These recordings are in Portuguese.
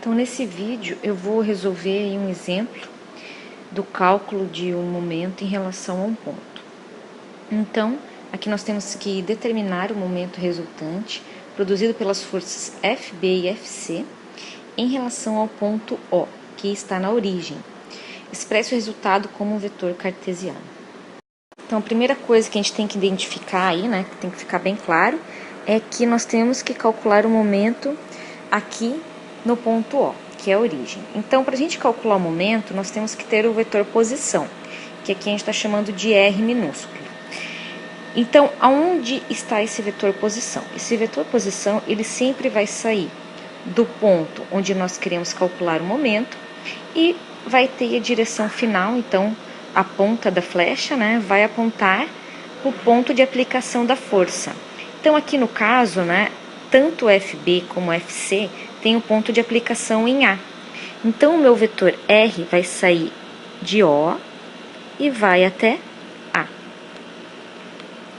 Então, nesse vídeo, eu vou resolver aí um exemplo do cálculo de um momento em relação a um ponto. Então, aqui nós temos que determinar o momento resultante produzido pelas forças FB e FC em relação ao ponto O, que está na origem. Expresse o resultado como um vetor cartesiano. Então, a primeira coisa que a gente tem que identificar aí, né, que tem que ficar bem claro, é que nós temos que calcular o momento aqui no ponto O, que é a origem. Então, para a gente calcular o momento, nós temos que ter o vetor posição, que aqui a gente está chamando de R minúsculo. Então, aonde está esse vetor posição? Esse vetor posição, ele sempre vai sair do ponto onde nós queremos calcular o momento e vai ter a direção final, então a ponta da flecha, né, vai apontar para o ponto de aplicação da força. Então, aqui no caso, né, tanto FB como FC tem um ponto de aplicação em A. Então, o meu vetor R vai sair de O e vai até A.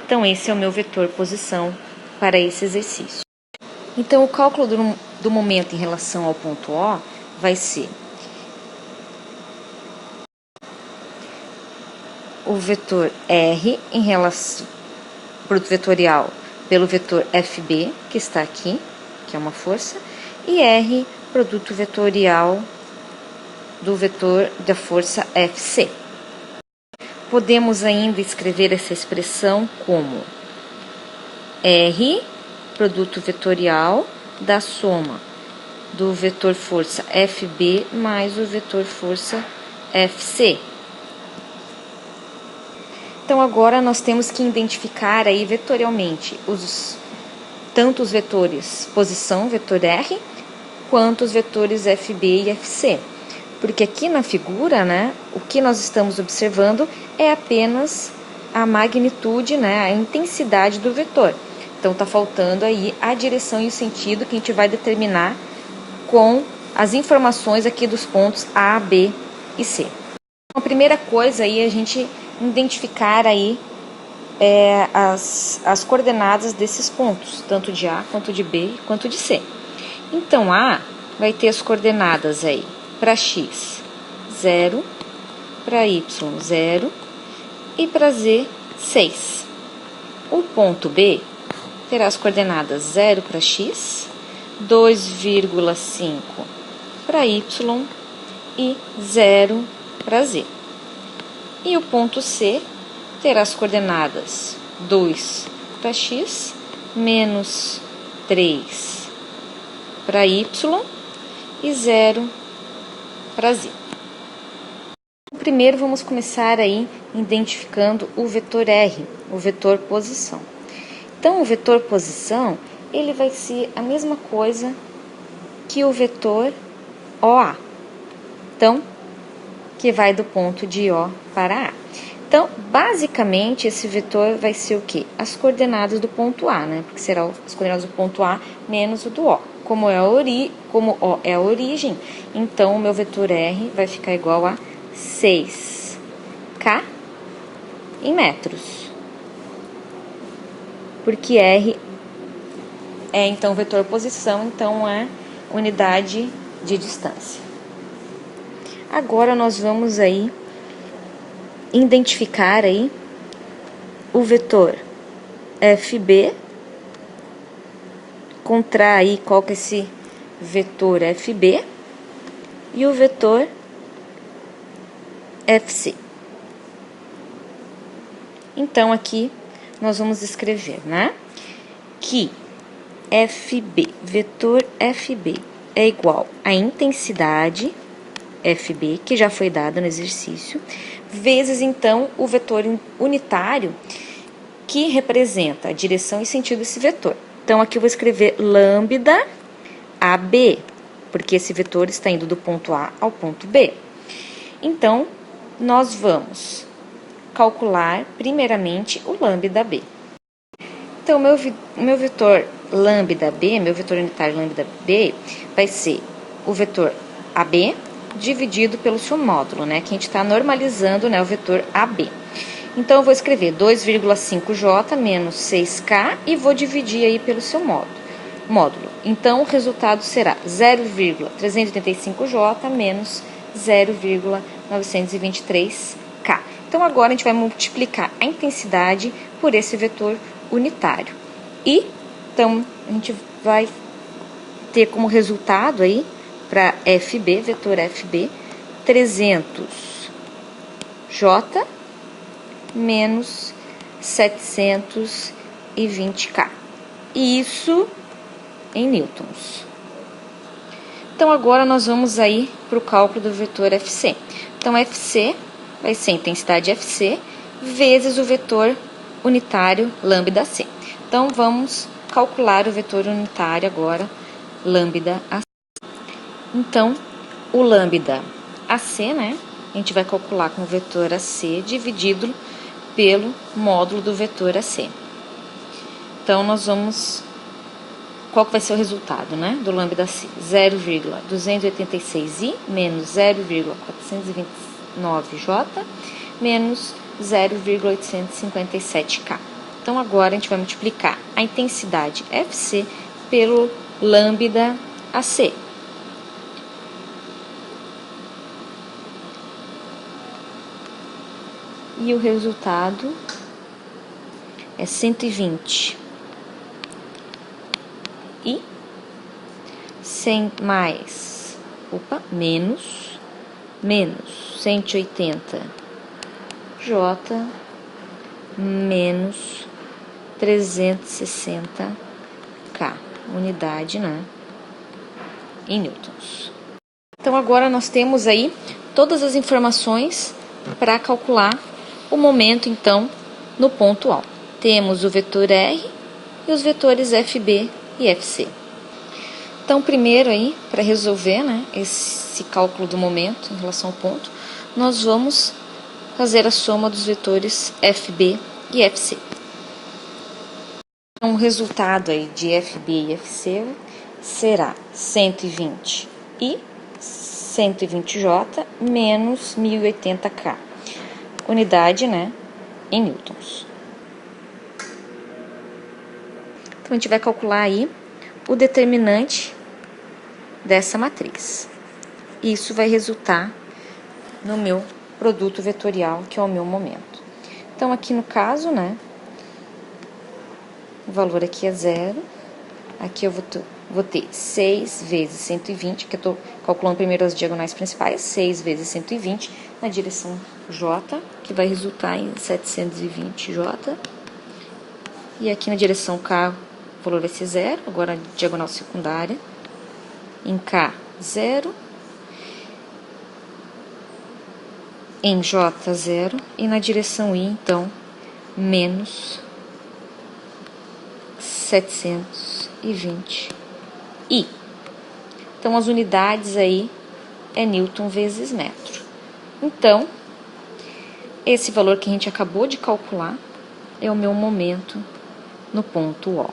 Então, esse é o meu vetor posição para esse exercício. Então, o cálculo do momento em relação ao ponto O vai ser o vetor R em relação produto vetorial pelo vetor FB, que está aqui, que é uma força, e R, produto vetorial do vetor da força FC. Podemos ainda escrever essa expressão como R, produto vetorial da soma do vetor força FB mais o vetor força FC. Então, agora nós temos que identificar aí vetorialmente tanto os vetores posição, vetor R, quanto os vetores FB e FC. Porque aqui na figura, né, o que nós estamos observando é apenas a magnitude, né, a intensidade do vetor. Então, está faltando aí a direção e o sentido que a gente vai determinar com as informações aqui dos pontos A, B e C. Então, a primeira coisa aí é a gente identificar aí as coordenadas desses pontos, tanto de A, quanto de B, quanto de C. Então, A vai ter as coordenadas aí para X, 0, para Y, 0 e para Z, 6. O ponto B terá as coordenadas 0 para X, 2,5 para Y e 0 para Z. E o ponto C terá as coordenadas 2 para X, menos 3 para Y e 0 para Z. Primeiro vamos começar aí identificando o vetor R, o vetor posição. Então, o vetor posição, ele vai ser a mesma coisa que o vetor OA. Então, que vai do ponto de O para A. Então, basicamente, esse vetor vai ser o quê? As coordenadas do ponto A, né? Porque serão as coordenadas do ponto A menos o do O. Como O é a origem, então o meu vetor R vai ficar igual a 6K em metros. Porque R é, então, vetor posição, então é unidade de distância. Agora nós vamos aí identificar aí o vetor FB, encontrar aí qual que é esse vetor FB e o vetor FC. Então, aqui nós vamos escrever, né, que FB, vetor FB é igual à intensidade FB, que já foi dada no exercício, vezes, então, o vetor unitário, que representa a direção e sentido desse vetor. Então, aqui eu vou escrever lambda AB, porque esse vetor está indo do ponto A ao ponto B. Então, nós vamos calcular, primeiramente, o lambda B. Então, meu vetor lambda B, meu vetor unitário lambda B, vai ser o vetor AB dividido pelo seu módulo, né? Que a gente está normalizando, né, o vetor AB. Então, eu vou escrever 2,5J menos 6K e vou dividir aí pelo seu módulo. Então, o resultado será 0,385J menos 0,923K. Então, agora a gente vai multiplicar a intensidade por esse vetor unitário. E, então, a gente vai ter como resultado aí, para FB, vetor FB, 300J menos 720K. E isso em newtons. Então, agora nós vamos aí para o cálculo do vetor FC. Então, FC vai ser a intensidade FC vezes o vetor unitário lambda C. Então, vamos calcular o vetor unitário agora, lambda AC. Então, o lambda AC, né? A gente vai calcular com o vetor AC dividido pelo módulo do vetor AC. Então, nós vamos... Qual que vai ser o resultado, né, do lambda C? 0,286i menos 0,429J menos 0,857K. Então, agora a gente vai multiplicar a intensidade FC pelo lambda AC. E o resultado é 120. E 100 mais, menos 180J menos 360K, unidade, né, em newtons. Então, agora nós temos aí todas as informações para calcular o momento, então, no ponto A. Temos o vetor R e os vetores FB e FC. Então, primeiro aí, para resolver, né, esse cálculo do momento em relação ao ponto, nós vamos fazer a soma dos vetores FB e FC. Então, o resultado aí de FB e FC será 120 e 120J menos 1080K, unidade, né, em newtons. Então, a gente vai calcular aí o determinante dessa matriz. Isso vai resultar no meu produto vetorial, que é o meu momento. Então, aqui no caso, né, o valor aqui é 0. Aqui eu vou ter 6 vezes 120, que eu estou calculando primeiro as diagonais principais, 6 vezes 120 na direção J, que vai resultar em 720J. E aqui na direção K, o valor vai ser 0, agora a diagonal secundária. Em K, 0. Em J, 0. E na direção I, então, menos 720 I. Então, as unidades aí é newton vezes metro. Então, esse valor que a gente acabou de calcular é o meu momento no ponto O.